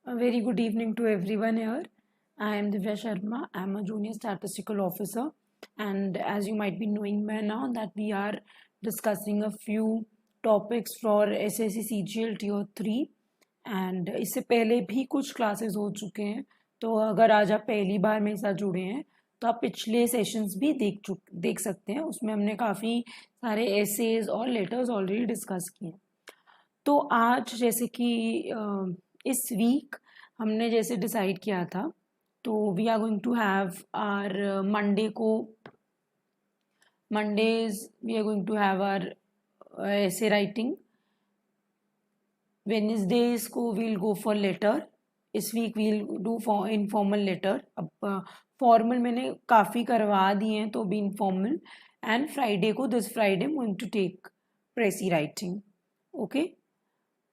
A very good evening to everyone here. I am Divya Sharma. I am a junior statistical officer, and as you might be knowing by now, that we are discussing a few topics for SSC CGL Tier 3 and इससे पहले भी कुछ classes हो चुके हैं. तो अगर आज आप पहली बार मेरे साथ जुड़े हैं तो आप पिछले सेशंस भी देख सकते हैं. उसमें हमने काफ़ी सारे एसेज और लेटर्स ऑलरेडी डिस्कस किए हैं. तो आज जैसे कि इस वीक हमने जैसे डिसाइड किया था, तो we are going to have our Mondays we are going to have our essay writing. Wednesdays को वील गो फॉर लेटर. इस week we'll do for informal letter. अब फॉर्मल मैंने काफ़ी करवा दिए हैं, तो भी इनफॉर्मल. एंड फ्राइडे को, this Friday going to take precis writing. Okay,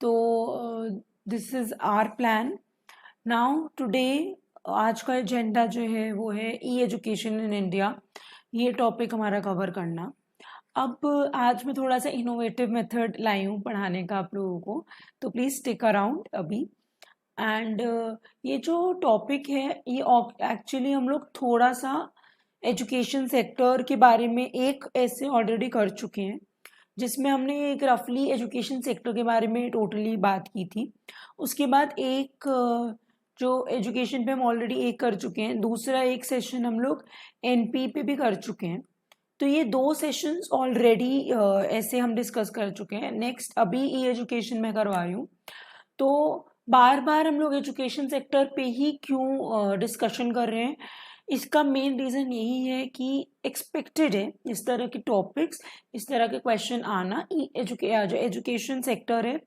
तो this is our plan. Now today आज का एजेंडा जो है वो है ई एजुकेशन इन इंडिया. ये टॉपिक हमारा कवर करना. अब आज मैं थोड़ा सा इनोवेटिव मेथड लाई हूँ पढ़ाने का आप लोगों को, तो प्लीज़ स्टिक अराउंड अभी. एंड ये जो टॉपिक है ये एक्चुअली हम लोग थोड़ा सा एजुकेशन सेक्टर के बारे में एक ऐसे ऑलरेडी कर चुके हैं, जिसमें हमने एक रफली एजुकेशन सेक्टर के बारे में टोटली बात की थी. उसके बाद एक जो एजुकेशन पे हम ऑलरेडी एक कर चुके हैं, दूसरा एक सेशन हम लोग एनपी पे भी कर चुके हैं. तो ये दो सेशंस ऑलरेडी ऐसे हम डिस्कस कर चुके हैं. नेक्स्ट अभी ई एजुकेशन में करवा रही हूँ. तो बार बार हम लोग एजुकेशन सेक्टर पे ही क्यों डिस्कशन कर रहे हैं, इसका मेन रीज़न यही है कि एक्सपेक्टेड है इस तरह के टॉपिक्स, इस तरह के क्वेश्चन आना. जो एजुकेशन सेक्टर है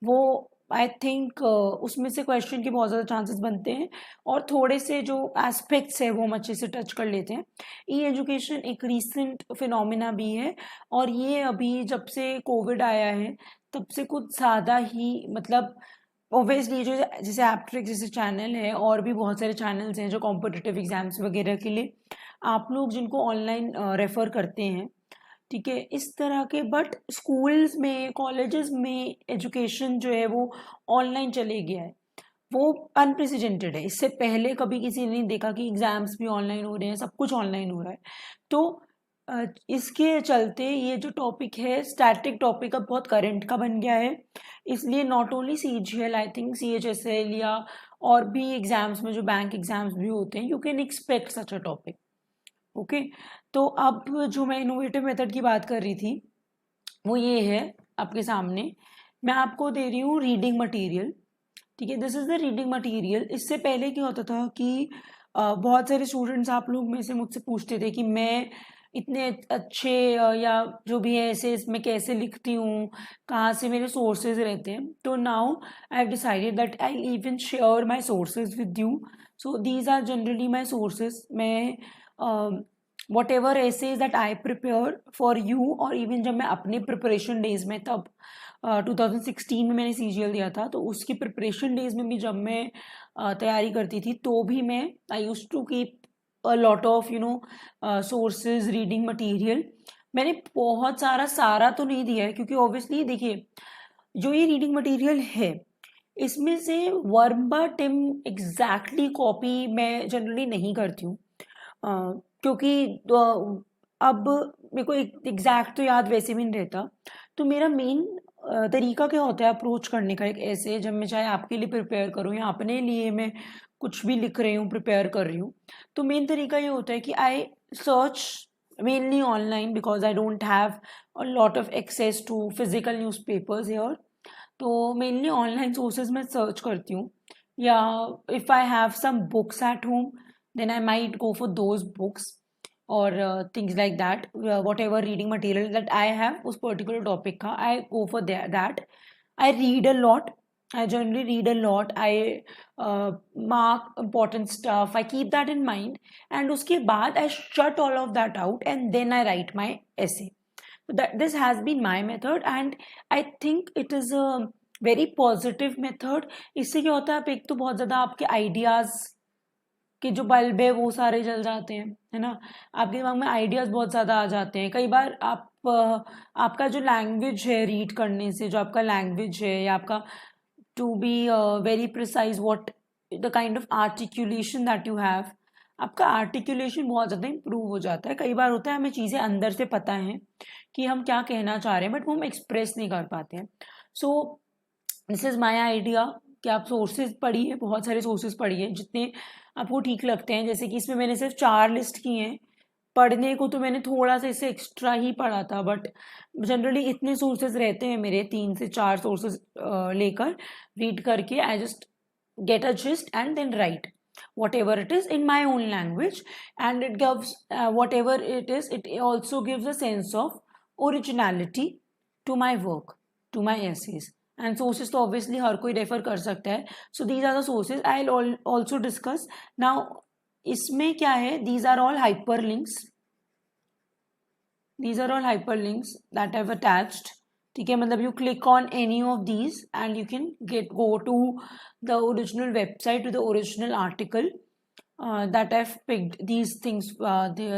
वो आई थिंक उसमें से क्वेश्चन के बहुत ज़्यादा चांसेस बनते हैं, और थोड़े से जो एस्पेक्ट्स है वो हम अच्छे से टच कर लेते हैं. ई एजुकेशन एक रीसेंट फिनोमिना भी है, और ये अभी जब से कोविड आया है तब से कुछ ज़्यादा ही, मतलब ऑब्वियसली जो जैसे एप्ट्रिक्स जैसे चैनल है, और भी बहुत सारे चैनल्स हैं जो कॉम्पिटिटिव एग्जाम्स वगैरह के लिए आप लोग जिनको ऑनलाइन रेफ़र करते हैं, ठीक है, इस तरह के. बट स्कूल्स में, कॉलेजेस में एजुकेशन जो है वो ऑनलाइन चले गया है. वो अनप्रेसिडेंटेड है. इससे पहले कभी किसी ने नहीं देखा कि एग्ज़ाम्स भी ऑनलाइन हो रहे हैं, सब कुछ ऑनलाइन हो रहा है. तो इसके चलते ये जो टॉपिक है स्टैटिक टॉपिक अब बहुत करंट का बन गया है. इसलिए not only CGL, I think CHSL या और भी एग्ज़ाम्स में जो बैंक एग्ज़ाम्स भी होते हैं, you can expect such a topic. Okay, तो अब जो मैं इनोवेटिव मेथड की बात कर रही थी वो ये है आपके सामने. मैं आपको दे रही हूँ रीडिंग मटेरियल. ठीक है, this is the reading material. इससे पहले क्या होता था कि बहुत सारे स्टूडेंट्स आप लोग में से मुझसे पूछते थे कि मैं इतने अच्छे या जो भी है ऐसे इसमें कैसे लिखती हूँ, कहाँ से मेरे सोर्सेज रहते हैं. तो now I have decided that I even share my sources with you. So these are generally my sources. मैं whatever essays that I prepare for you, और इवन जब मैं अपने प्रिपरेशन डेज में, तब 2016 में मैंने CGL दिया था, तो उसकी प्रिपरेशन डेज में भी जब मैं तैयारी करती थी तो भी मैं I use to keep a lot of sources, reading material. मैंने बहुत सारा तो नहीं दिया है, क्योंकि ऑब्वियसली देखिए जो ये रीडिंग मटेरियल है इसमें से वर्बाटिम एग्जैक्टली कॉपी मैं जनरली नहीं करती हूँ, क्योंकि अब मेरे को एग्जैक्ट तो याद वैसे भी नहीं रहता. तो मेरा मेन तरीका क्या होता है अप्रोच करने का, एक ऐसे जब मैं चाहे आपके लिए प्रिपेयर करूँ या अपने लिए मैं कुछ भी लिख रही हूँ, प्रिपेयर कर रही हूँ, तो मेन तरीका ये होता है कि I search mainly online, because I don't have a lot of access to physical newspapers here. तो मेनली ऑनलाइन सोर्सेज में सर्च करती हूँ, या if I have some books at home then I might go for those books, or things like that. Whatever reading material that I have उस particular topic का, I go for that. I read a lot. I generally read a lot. I mark important stuff. I keep that in mind, and उसके बाद I shut all of that out and then I write my essay. So this has been my method, and I think it is a very positive method. इससे क्या होता है, आप एक तो बहुत ज़्यादा आपके आइडियाज़ कि जो बल्ब है वो सारे जल जाते हैं, है ना. आपके दिमाग में आइडियाज़ बहुत ज़्यादा आ जाते हैं. कई बार आपका जो लैंग्वेज है रीड करने से, जो आपका लैंग्वेज है या आपका to be very precise what the kind of articulation that you have. आपका आर्टिकुलेशन बहुत ज़्यादा इम्प्रूव हो जाता है. कई बार होता है हमें चीज़ें अंदर से पता हैं कि हम क्या कहना चाह रहे हैं बट वो हम एक्सप्रेस नहीं कर पाते हैं. So this is my idea कि आप सोर्सेज पढ़िए, बहुत सारे सोर्सेज पढ़िए जितने आपको ठीक लगते हैं. जैसे कि इसमें मैंने सिर्फ 4 लिस्ट की हैं. पढ़ने को तो मैंने थोड़ा सा इससे एक्स्ट्रा ही पढ़ा था बट जनरली इतने सोर्सेज रहते हैं मेरे, 3 से 4 सोर्सेज लेकर रीड करके I just get a gist and then write whatever it is in my own language, and it gives whatever it is, it also gives a sense of originality to my work, to my essays. And sources तो obviously हर कोई refer कर सकता है. So these are the sources I'll also discuss now. इसमें क्या है, these are all hyperlinks, these are all hyperlinks that I've attached. ठीक है, मतलब you click on any of these and you can go to the original website, to the original article that I've picked these things,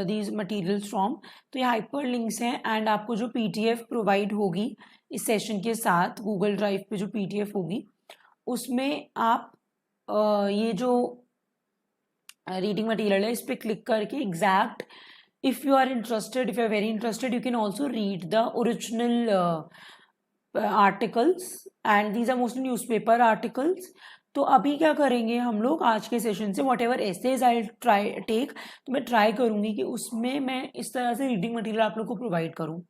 these materials from. तो ये hyperlinks हैं and आपको जो PDF provide होगी इस सेशन के साथ Google drive पे जो PDF होगी उसमें आप ये जो रीडिंग मटीरियल है इस पर क्लिक करके exact, if you are interested, if you are very interested, you can also read the original articles, and these are mostly newspaper articles. तो अभी क्या करेंगे हम लोग आज के सेशन से, whatever essays I try take, तो मैं ट्राई करूँगी कि उसमें मैं इस तरह से रीडिंग मटीरियल आप लोग को प्रोवाइड करूँ.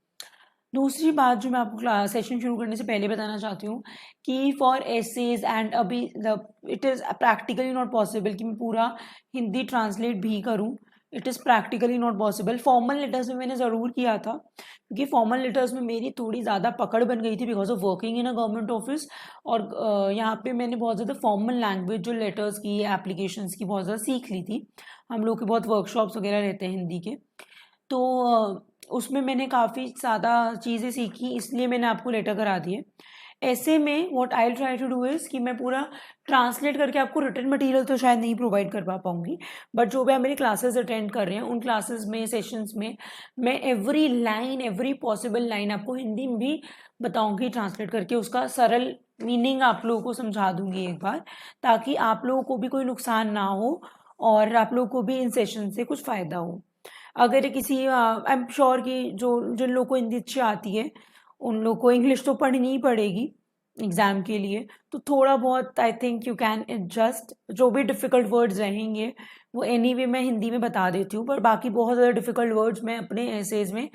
दूसरी बात जो मैं आपको सेशन शुरू करने से पहले बताना चाहती हूँ कि फॉर एसेज एंड अभी it is practically not possible कि मैं पूरा हिंदी ट्रांसलेट भी करूँ. It is practically not possible. Formal letters में मैंने ज़रूर किया था क्योंकि फॉर्मल लेटर्स में मेरी थोड़ी ज़्यादा पकड़ बन गई थी because of working in a government office. और यहाँ पे मैंने बहुत ज़्यादा फॉर्मल लैंग्वेज जो लेटर्स की, एप्लीकेशंस की बहुत ज़्यादा सीख ली थी. हम लोग के बहुत वर्कशॉप्स वगैरह रहते हैं हिंदी के, तो उसमें मैंने काफ़ी ज़्यादा चीज़ें सीखी, इसलिए मैंने आपको लेटर करा दिए. ऐसे में what I try to do is कि मैं पूरा ट्रांसलेट करके आपको रिटन मटेरियल तो शायद नहीं प्रोवाइड कर पाऊँगी बट जो भी आप मेरी क्लासेस अटेंड कर रहे हैं उन क्लासेस में, सेशंस में मैं every line, every possible line आपको हिंदी में भी बताऊँगी ट्रांसलेट करके, उसका सरल मीनिंग आप लोगों को समझा दूँगी एक बार, ताकि आप लोगों को भी कोई नुकसान ना हो और आप लोगों को भी इन सेशन से कुछ फ़ायदा हो. अगर किसी आई एम श्योर कि जिन लोगों को हिंदी अच्छी आती है उन लोग को इंग्लिश तो पढ़नी ही पड़ेगी एग्ज़ाम के लिए, तो थोड़ा बहुत I think you can adjust. जो भी डिफ़िकल्ट वर्ड्स रहेंगे वो एनीवे मैं हिंदी में बता देती हूँ, पर बाकी बहुत ज़्यादा डिफ़िकल्ट वर्ड्स मैं अपने एसेज में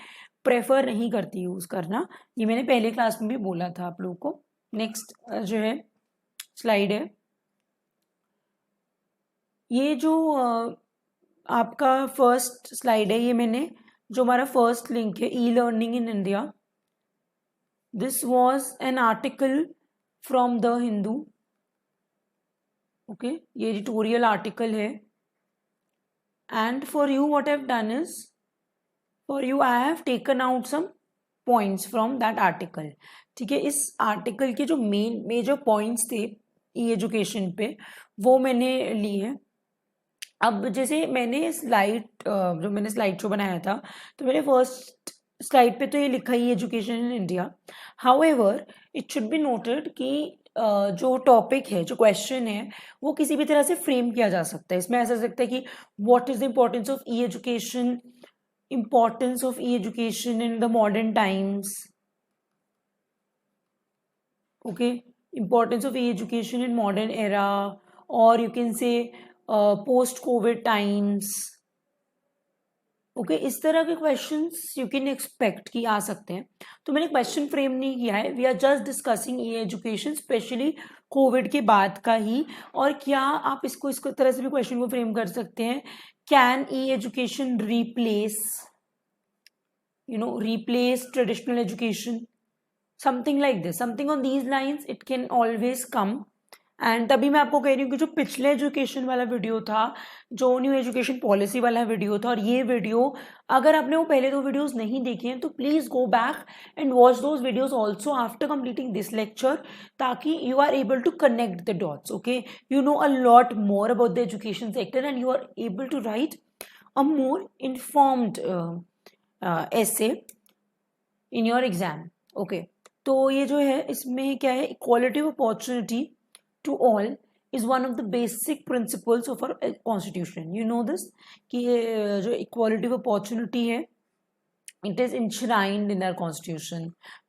प्रेफर नहीं करती यूज़ करना. ये मैंने पहले क्लास में भी बोला था आप लोगों को. नेक्स्ट जो है स्लाइड है, ये जो आपका फर्स्ट स्लाइड है, ये मैंने जो हमारा फर्स्ट लिंक है e learning in India, this was an article from the Hindu. Okay, ये एडिटोरियल आर्टिकल है and for you what I have done is, for you I have taken out some points from that article. ठीक है, इस article के जो major points थे ई education पे वो मैंने ली है. अब जैसे मैंने जो मैंने स्लाइड शो बनाया था तो मैंने फर्स्ट स्लाइड पे तो ये लिखा ही education in India. However it should be noted कि जो टॉपिक है, जो क्वेश्चन है, वो किसी भी तरह से फ्रेम किया जा सकता है. इसमें ऐसा सकता है कि what is the importance of E education, importance of E education in the modern times. Okay, importance of E education in modern era, और you can say post covid times. Okay, इस तरह के क्वेश्चंस यू कैन एक्सपेक्ट कि आ सकते हैं. तो मैंने question frame नहीं किया है, we are just discussing e education specially COVID के बाद का ही. और क्या आप इसको तरह से भी क्वेश्चन को फ्रेम कर सकते हैं, can E education replace traditional education, something like this, something on these lines it can always come. And तभी मैं आपको कह रही हूँ कि जो पिछले एजुकेशन वाला वीडियो था, जो न्यू एजुकेशन पॉलिसी वाला वीडियो था, और ये वीडियो अगर आपने वो पहले 2 वीडियोस नहीं देखे हैं तो please go back and watch those videos also after completing this lecture, ताकि you are able to connect the dots. Okay, you know a lot more about the education sector and you are able to write a more informed essay in your exam. Okay, तो ये जो है इसमें क्या है, equality of opportunity to all is one of the basic principles of our constitution. You know this कि जो equality of opportunity है, it is enshrined in our constitution.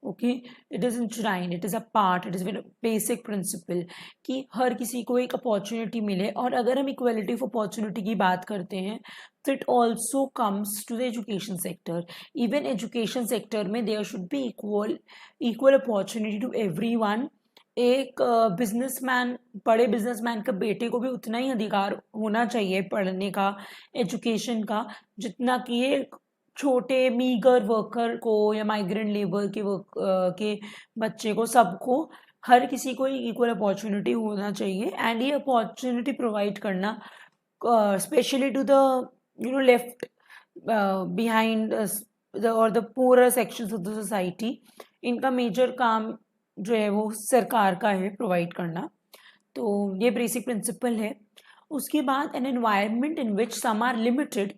Okay, it is enshrined, it is a part, it is a basic principle कि हर किसी को एक opportunity मिले. और अगर हम इक्वलिटी ऑफ अपॉर्चुनिटी की बात करते हैं तो it also comes to the education sector. Even education sector में there should be equal opportunity to everyone. एक बिजनेसमैन, बड़े बिजनेसमैन के बेटे को भी उतना ही अधिकार होना चाहिए पढ़ने का, एजुकेशन का, जितना कि एक छोटे मीगर वर्कर को या माइग्रेंट लेबर के बच्चे को, सबको, हर किसी को इक्वल अपॉर्चुनिटी होना चाहिए. एंड ये अपॉर्चुनिटी प्रोवाइड करना specially to the left behind और the poor sections of the society, इनका मेजर काम जो है वो सरकार का है प्रोवाइड करना. तो ये बेसिक प्रिंसिपल है. उसके बाद an environment in which some are limited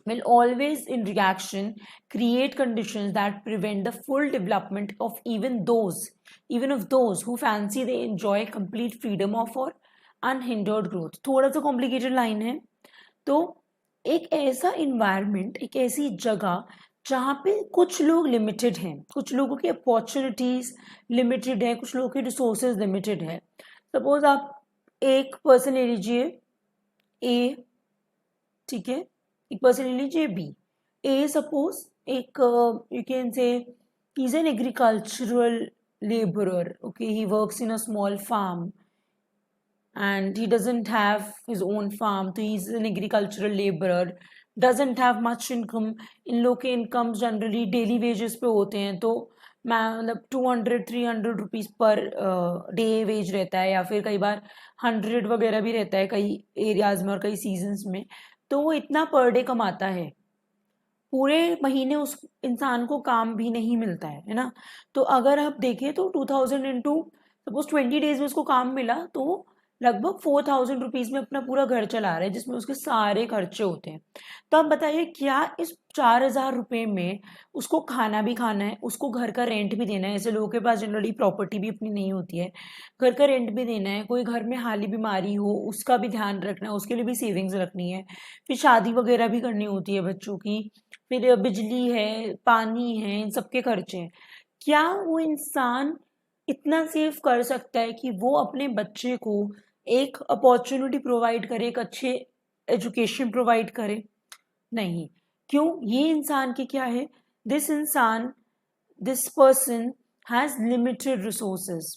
will always in reaction create conditions that prevent the full development of even of those who fancy they enjoy complete freedom of or unhindered growth. थोड़ा सा complicated line है. तो एक ऐसा environment, एक ऐसी जगह जहाँ पे कुछ लोग लिमिटेड हैं, कुछ लोगों की अपॉर्चुनिटीज लिमिटेड है, कुछ लोगों के रिसोर्सेज लिमिटेड है. सपोज आप एक पर्सन ले लीजिए ए, ठीक है, एक पर्सन ले लीजिए बी. ए सपोज एक you can say he is an agricultural labourer. Okay, he works in a small farm and he doesn't have his own farm. तो he is an agricultural labourer, doesn't have much income. इन लोग के income generally daily wages पे होते हैं. तो मैं मतलब 200-300 रुपीज़ पर डे वेज रहता है, या फिर कई बार 100 वगैरह भी रहता है कई एरियाज में और कई सीजन्स में. तो वो इतना पर डे कमाता है, पूरे महीने उस इंसान को काम भी नहीं मिलता है ना. तो अगर आप देखें तो 2000 इंटू सपोज 20 डेज में उसको काम मिला, तो लगभग 4000 रुपीज़ में अपना पूरा घर चला रहा है, जिसमें उसके सारे खर्चे होते हैं. तो आप बताइए क्या इस 4000 रुपये में उसको खाना भी खाना है, उसको घर का रेंट भी देना है. ऐसे लोगों के पास जनरली प्रॉपर्टी भी अपनी नहीं होती है, घर का रेंट भी देना है, कोई घर में हाली बीमारी हो उसका भी ध्यान रखना है, उसके लिए भी सेविंग्स रखनी है, फिर शादी वगैरह भी करनी होती है बच्चों की, फिर बिजली है, पानी है, इन सबके खर्चे हैं. क्या वो इंसान इतना सेव कर सकता है कि वो अपने बच्चे को एक अपॉर्चुनिटी प्रोवाइड करे, एक अच्छे एजुकेशन प्रोवाइड करे? नहीं. क्यों? ये इंसान के क्या है, this person has limited resources,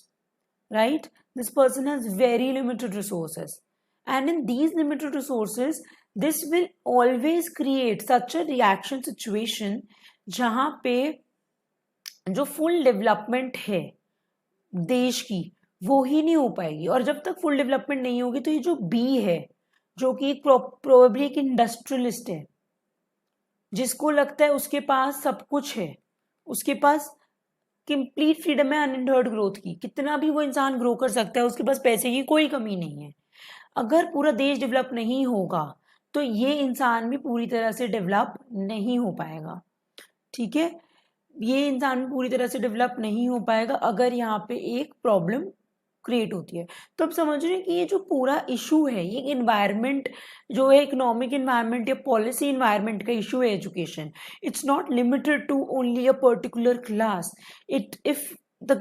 right? This person has very limited resources, and in these limited resources this will always create such a reaction situation जहाँ पे जो फुल डेवलपमेंट है देश की वो ही नहीं हो पाएगी. और जब तक फुल डेवलपमेंट नहीं होगी तो ये जो बी है, जो कि प्रोबेबली एक इंडस्ट्रियलिस्ट है, जिसको लगता है उसके पास सब कुछ है, उसके पास कंप्लीट फ्रीडम है अनहिंडर्ड ग्रोथ की, कितना भी वो इंसान ग्रो कर सकता है, उसके पास पैसे की कोई कमी नहीं है. अगर पूरा देश डेवलप नहीं होगा तो ये इंसान भी पूरी तरह से डेवलप नहीं हो पाएगा. ठीक है, ये इंसान भी पूरी तरह से डेवलप नहीं हो पाएगा अगर यहाँ पे एक प्रॉब्लम क्रिएट होती है. तो अब समझ रहे हैं कि ये जो पूरा इशू है, ये इन्वायरमेंट जो है, इकोनॉमिक इन्वायरमेंट या पॉलिसी इन्वायरमेंट का इशू है education. It's not limited to only a particular class. If the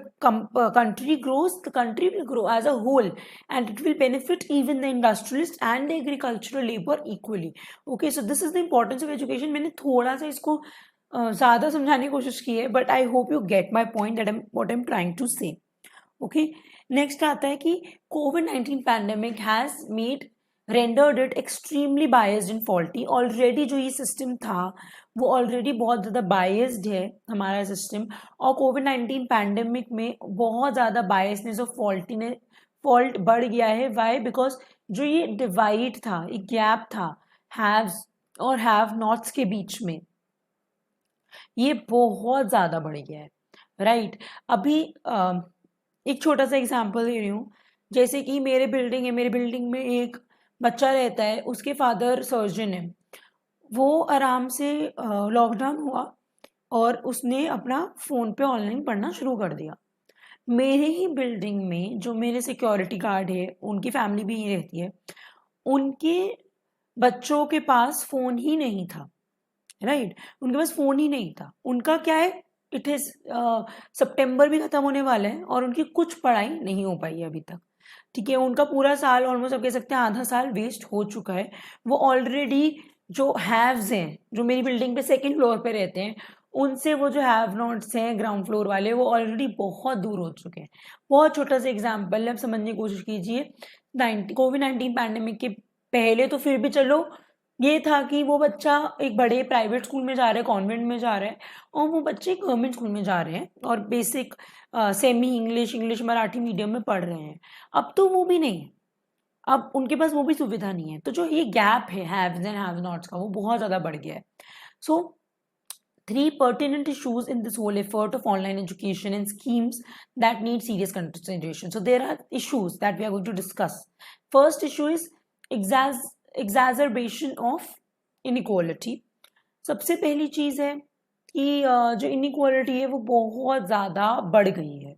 country grows, the country will grow as a whole, and it will benefit even the industrialist and the agricultural labor equally. Okay, so this is the importance of education. मैंने थोड़ा सा इसको ज़्यादा समझाने की कोशिश की है, but I hope you get my point that what I am trying to say. Okay, next आता है कि COVID-19 pandemic has made rendered it extremely biased and faulty. Already जो ये सिस्टम था वो ऑलरेडी बहुत ज़्यादा बायस्ड है हमारा सिस्टम, और COVID-19 पैंडेमिक में बहुत ज़्यादा बायसनेस और फॉल्ट बढ़ गया है. वाई? बिकॉज जो ये डिवाइड था, एक गैप था हैव्स और हैव नॉट्स के बीच में, ये बहुत ज़्यादा बढ़ गया है, राइट? अभी एक छोटा सा एग्जांपल दे रही हूँ. जैसे कि मेरे बिल्डिंग में एक बच्चा रहता है, उसके फादर सर्जन है. वो आराम से लॉकडाउन हुआ और उसने अपना फ़ोन पे ऑनलाइन पढ़ना शुरू कर दिया. मेरे ही बिल्डिंग में जो मेरे सिक्योरिटी गार्ड है, उनकी फैमिली भी यहीं रहती है, उनके बच्चों के पास फ़ोन ही नहीं था, राइट? उनके पास फ़ोन ही नहीं था। उनका क्या है, इट इज़ सितंबर भी खत्म होने वाला है और उनकी कुछ पढ़ाई नहीं हो पाई है अभी तक, ठीक है? उनका पूरा साल, ऑलमोस्ट आप कह सकते हैं आधा साल वेस्ट हो चुका है। वो ऑलरेडी जो हैव्स हैं, जो मेरी बिल्डिंग पे सेकंड फ्लोर पे रहते हैं, उनसे वो जो हैव नॉट्स हैं ग्राउंड फ्लोर वाले, वो ऑलरेडी बहुत दूर हो चुके हैं। बहुत छोटा सा एग्जाम्पल है, आप समझने की कोशिश कीजिए। कोविड-19 पैंडेमिक के पहले तो फिर भी चलो ये था कि वो बच्चा एक बड़े प्राइवेट स्कूल में जा रहा है, कॉन्वेंट में जा रहा है, और वो बच्चे गवर्नमेंट स्कूल में जा रहे हैं और basic semi English, English Marathi medium में पढ़ रहे हैं। अब तो वो भी नहीं है, अब उनके पास वो भी सुविधा नहीं है। तो जो ये गैप है हैव्स एंड हैव नॉट्स का, वो बहुत ज़्यादा बढ़ गया है। सो three pertinent issues in this whole effort of online education and schemes that need serious consideration. So there are issues that we are going to discuss. First issue is exacerbation of inequality. सबसे पहली चीज़ है कि जो inequality है वो बहुत ज़्यादा बढ़ गई है,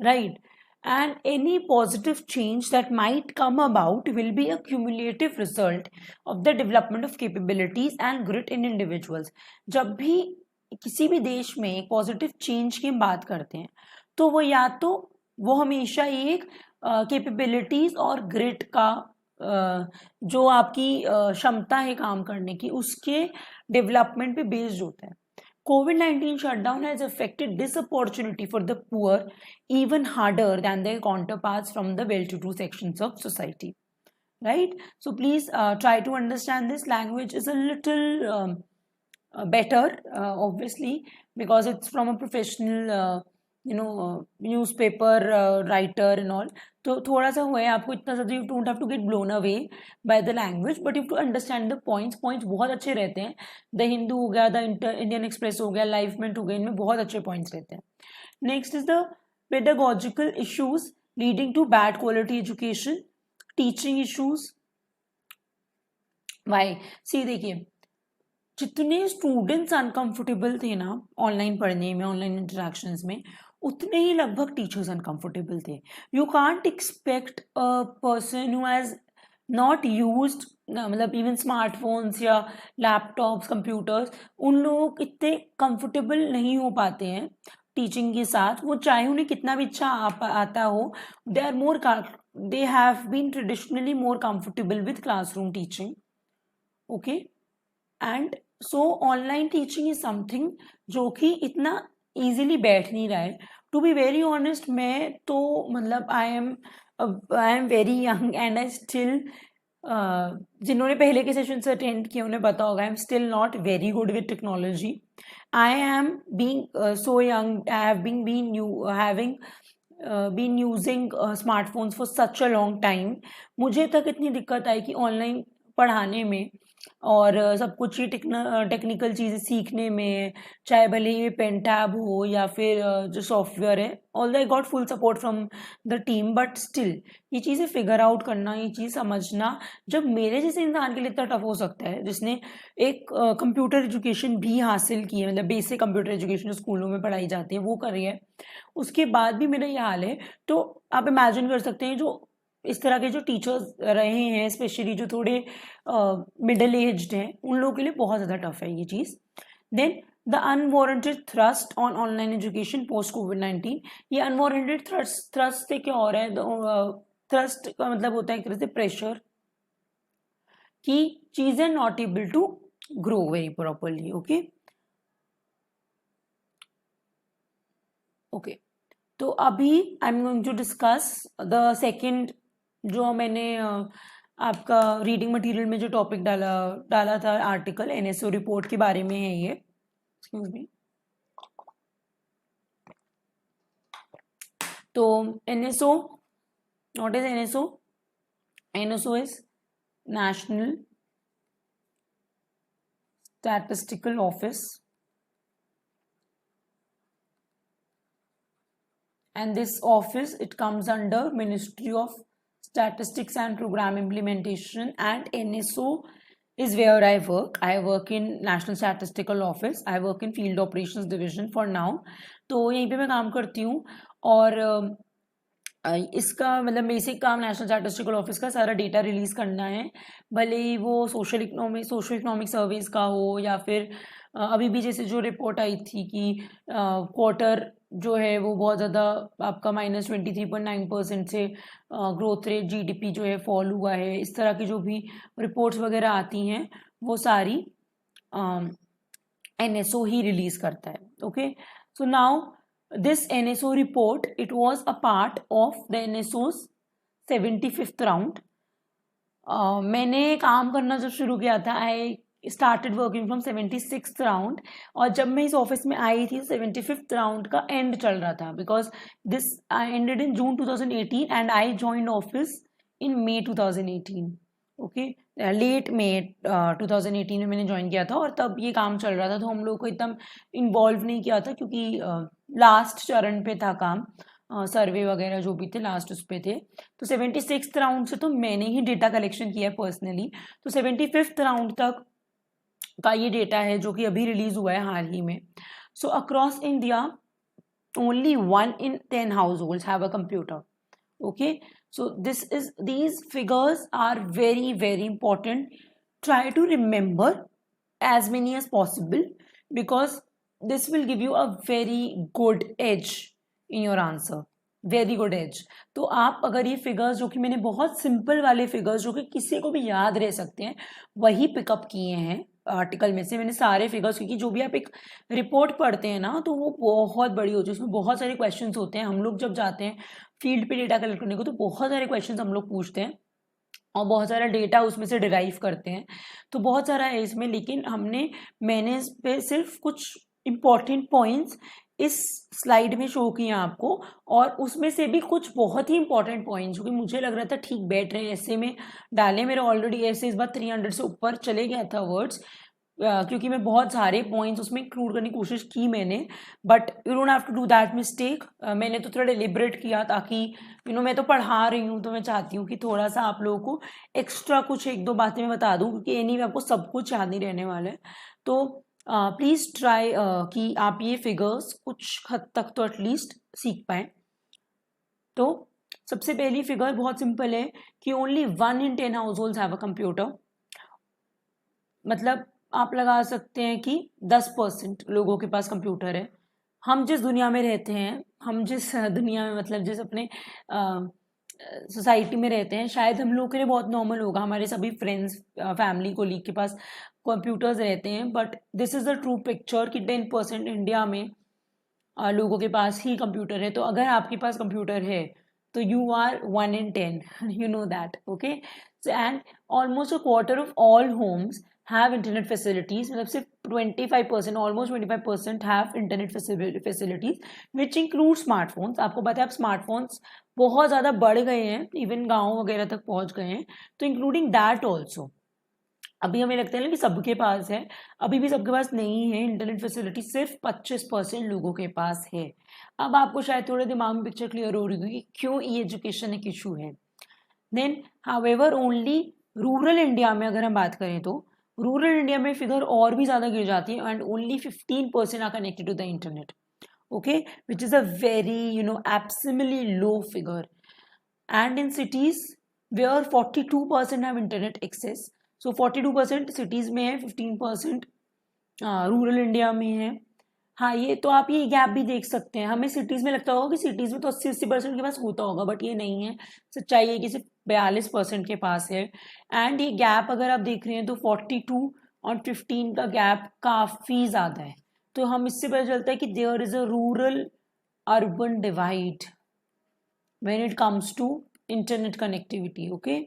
right? And any positive change that might come about will be a cumulative result of the development of capabilities and grit in individuals. जब भी किसी भी देश में एक पॉजिटिव चेंज की हम बात करते हैं, तो वो या तो वो हमेशा एक कैपेबिलिटीज और ग्रिट का जो आपकी क्षमता है काम करने की, उसके डेवलपमेंट पे बेस्ड होता है। COVID-19 shutdown has affected this opportunity for the poor even harder than their counterparts from the well-to-do sections of society. Right? So please try to understand this. Language is a little better, obviously, because it's from a professional, newspaper writer and all. तो थोड़ा सा हुआ है आपको इतना ज़्यादा, you don't have to get blown away by the language, but you to understand the points बहुत अच्छे रहते हैं। द हिंदू हो गया, द इंडियन एक्सप्रेस हो गया, लाइफ मिनट हो गया, इनमें बहुत अच्छे पॉइंट्स रहते हैं। Next is the pedagogical issues leading to bad quality education, teaching issues. Why see देखिए, जितने स्टूडेंट्स अनकंफर्टेबल थे ना ऑनलाइन पढ़ने में, ऑनलाइन इंटरेक्शंस में, उतने ही लगभग टीचर्स अनकंफर्टेबल थे। You can't expect a person who has not used, मतलब इवन स्मार्टफोन्स या लैपटॉप्स, कंप्यूटर्स, उन लोग इतने कंफर्टेबल नहीं हो पाते हैं टीचिंग के साथ। वो चाहे उन्हें कितना भी अच्छा आता हो, they have been traditionally more comfortable with classroom teaching, okay. And so online teaching is something जो कि इतना इजीली बैठ नहीं रहा है। टू बी वेरी ऑनेस्ट, मैं तो मतलब I am very young and I still, जिन्होंने पहले के सेशन से अटेंड किए उन्हें पता होगा, I am still not very good with technology. I am being so young, I have been using smartphones for such a long time. मुझे तक इतनी दिक्कत आई कि ऑनलाइन पढ़ाने में और सब कुछ ही टेक्निकल चीज़ें सीखने में, चाहे भले ही पेन टैब हो या फिर जो सॉफ्टवेयर है, although I got full support from the team, but still ये चीज़ें फिगर आउट करना, ये चीज़ समझना, जब मेरे जैसे इंसान के लिए इतना टफ हो सकता है जिसने एक कंप्यूटर एजुकेशन भी हासिल की है, मतलब बेसिक कंप्यूटर एजुकेशन जो स्कूलों में पढ़ाई जाती है वो करी है, उसके बाद भी मेरा ये हाल है। तो आप इमेजिन कर सकते हैं जो इस तरह के जो टीचर्स रहे हैं, स्पेशली जो थोड़े मिडिल एज्ड हैं, उन लोगों के लिए बहुत ज़्यादा टफ है ये चीज़। Then the unwarranted thrust on online education post कोविड-19। ये अनवारंटेड थ्रस्ट से क्या हो रहा है, थ्रस्ट का मतलब होता है एक तरह से प्रेशर, कि चीज़ें not able to grow very properly, okay okay. तो अभी I am going to discuss the second, जो मैंने आपका रीडिंग मटेरियल में जो टॉपिक डाला था, आर्टिकल एनएसओ रिपोर्ट के बारे में है ये। Excuse me. तो NSO, what is NSO? NSO is national statistical office, and this office, it comes under Ministry of Statistics and Program Implementation, and NSO is where I work. I work in National Statistical Office. I work in Field Operations Division for now. तो यहीं पे मैं काम करती हूँ और इसका मतलब बेसिक काम नेशनल स्टैटिस्टिकल ऑफिस का सारा डेटा रिलीज़ करना है, भले ही वो सोशल इकोनॉमिक सर्वेज का हो या फिर अभी भी जैसे जो रिपोर्ट आई थी कि क्वार्टर जो है वो बहुत ज़्यादा आपका -23.9% से ग्रोथ रेट जीडीपी जो है फॉल हुआ है, इस तरह की जो भी रिपोर्ट्स वगैरह आती हैं वो सारी एनएसओ ही रिलीज़ करता है. Okay, so now this NSO report, it was a part of the NSO's 75th round. मैंने काम करना जब शुरू किया था, I started working from 76th round, और जब मैं इस ऑफिस में आई थी 75th राउंड का एंड चल रहा था, because this I ended in June 2018 and I join office in May 2018. Okay, late May 2018 में मैंने ज्वाइन किया था और तब ये काम चल रहा था, तो हम लोग को एकदम इन्वॉल्व नहीं किया था क्योंकि लास्ट चरण पे था काम, सर्वे वगैरह जो भी थे लास्ट उस पे थे. तो 76th राउंड से तो मैंने ही डेटा कलेक्शन किया है पर्सनली, तो 75th राउंड तक का ये डेटा है जो कि अभी रिलीज हुआ है हाल ही में. सो across India only 1 in 10 households have a computer. Okay, so these figures are very important. Try to remember as many as possible because this will give you a very good edge in your answer. Very good edge. तो आप अगर ये figures जो कि मैंने बहुत simple वाले figures जो कि किसी को भी याद रह सकते हैं वही पिकअप किए हैं आर्टिकल में से, मैंने सारे फिगर्स, क्योंकि जो भी आप एक रिपोर्ट पढ़ते हैं ना तो वो बहुत बड़ी होती है, उसमें बहुत सारे क्वेश्चंस होते हैं. हम लोग जब जाते हैं फील्ड पे डेटा कलेक्ट करने को तो बहुत सारे क्वेश्चंस हम लोग पूछते हैं और बहुत सारा डेटा उसमें से डिराइव करते हैं, तो बहुत सारा है इसमें. लेकिन मैंने इस पे सिर्फ कुछ इंपॉर्टेंट पॉइंट्स इस स्लाइड में शो किए आपको, और उसमें से भी कुछ बहुत ही इंपॉर्टेंट पॉइंट्स जो कि मुझे लग रहा था ठीक बैठ रहे हैं ऐसे में डाले. मेरे ऑलरेडी ऐसे इस बार 300 से ऊपर चले गया था वर्ड्स, क्योंकि मैं बहुत सारे पॉइंट्स उसमें इंक्लूड करने की कोशिश की मैंने, but you don't have to do that mistake. मैंने तो थोड़ा डिलिबरेट किया ताकि मैं तो पढ़ा रही हूँ तो मैं चाहती हूँ कि थोड़ा सा आप लोगों को एक्स्ट्रा कुछ एक दो बातें मैं बता दूँ, क्योंकि एनी में आपको सब कुछ याद नहीं रहने वाला है. तो प्लीज़ ट्राई कि आप ये फिगर्स कुछ हद तक तो एटलीस्ट सीख पाएँ. तो सबसे पहली फिगर बहुत सिंपल है कि only 1 in 10 house have a computer. मतलब आप लगा सकते हैं कि 10% लोगों के पास कंप्यूटर है. हम जिस दुनिया में रहते हैं, हम जिस दुनिया में मतलब जिस अपने सोसाइटी में रहते हैं, शायद हम लोग के लिए बहुत नॉर्मल होगा, हमारे सभी फ्रेंड्स फैमिली कोलीग के पास कंप्यूटर्स रहते हैं, but this is the true picture कि 10% इंडिया में लोगों के पास ही कंप्यूटर है. तो अगर आपके पास कंप्यूटर है तो you are 1 in 10, you know that. Okay, and almost a quarter of all homes have internet facilities, मतलब सिर्फ 25%, almost 25% have internet facilities which include smartphones. आपको पता है अब स्मार्टफोन्स बहुत ज़्यादा बढ़ गए हैं, इवन गाँव वगैरह तक पहुँच गए हैं, तो इंक्लूडिंग दैट ऑल्सो. अभी हमें लगता है ना कि सबके पास है, अभी भी सबके पास नहीं है इंटरनेट फैसिलिटी, सिर्फ 25% लोगों के पास है. अब आपको शायद थोड़े दिमाग में पिक्चर क्लियर हो रही होगी कि क्यों ये एजुकेशन एक इशू है. Then however only rural India में अगर हम बात करें तो रूरल इंडिया में फिगर और भी ज़्यादा गिर जाती है, and only 15% are connected to the internet. Okay, which is a very absolutely low figure. And in cities where 42% have internet access. So 42% cities में है, 15% रूरल इंडिया में है. हाँ, ये तो आप ये गैप भी देख सकते हैं. हमें सिटीज़ में लगता होगा कि सिटीज़ में तो 80% के पास होता होगा, बट ये नहीं है. सच्चाई है कि सिर्फ 42% के पास है. एंड ये गैप अगर आप देख रहे हैं तो 42 और 15 का गैप काफ़ी ज़्यादा है. तो हम इससे पता चलता है कि there is a rural urban divide when it comes to internet connectivity. Okay,